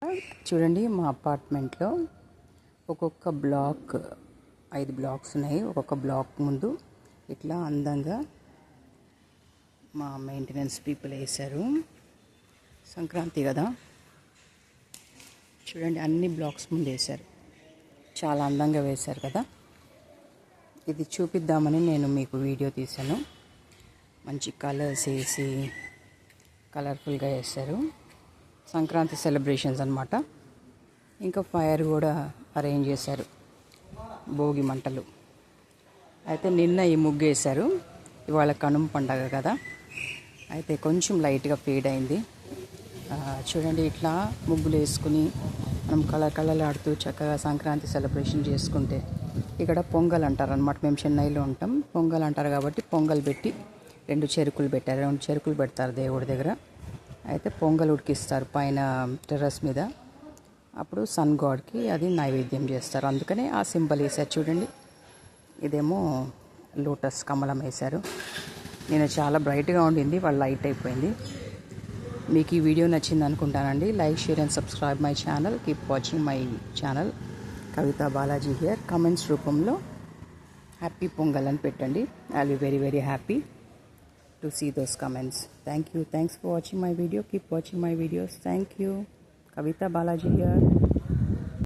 చూడండి, మా అపార్ట్మెంట్లో ఒక్కొక్క బ్లాక్ 5 బ్లాక్స్ ఉన్నాయి. ఒక్కొక్క బ్లాక్ ముందు ఇట్లా అందంగా మా మెయింటెనెన్స్ పీపుల్ వేశారు. సంక్రాంతి కదా, చూడండి అన్ని బ్లాక్స్ ముందు వేశారు. చాలా అందంగా వేశారు కదా. ఇది చూపిద్దామని నేను మీకు వీడియో తీశాను. మంచి కలర్స్ వేసి కలర్ఫుల్గా వేశారు. సంక్రాంతి సెలబ్రేషన్స్ అన్నమాట. ఇంకా ఫైర్ కూడా అరేంజ్ చేశారు, భోగి మంటలు. అయితే నిన్న ఈ ముగ్గు వేశారు. ఇవాళ కనుమ పండగ కదా, అయితే కొంచెం లైట్గా ఫేడ్ అయింది. చూడండి, ఇట్లా ముగ్గులు వేసుకుని మనం కళకళలాడుతూ చక్కగా సంక్రాంతి సెలబ్రేషన్ చేసుకుంటే, ఇక్కడ పొంగల్ అంటారు అనమాట. మేము చెన్నైలో ఉంటాం. పొంగల్ అంటారు కాబట్టి పొంగల్ పెట్టి 2 చెరుకులు పెట్టారు. 2 చెరుకులు పెడతారు దేవుడి దగ్గర. అయితే పొంగల్ ఉడికిస్తారు పైన టెర్రస్ మీద. అప్పుడు సన్ గాడ్కి అది నైవేద్యం చేస్తారు. అందుకనే ఆ సింబల్ వేశారు. చూడండి, ఇదేమో లోటస్ కమలం వేశారు. నేను చాలా బ్రైట్గా ఉండింది, వాళ్ళు లైట్ అయిపోయింది. మీకు ఈ వీడియో నచ్చింది అనుకుంటానండి. Like, share and subscribe my channel. Keep watching my channel. Kavitha Balaji here. Comments రూపంలో హ్యాపీ పొంగల్ అని పెట్టండి. I will be very very happy to see those comments. Thank you. Thanks for watching my video. Keep watching my videos. Thank you. Kavita Balaji here.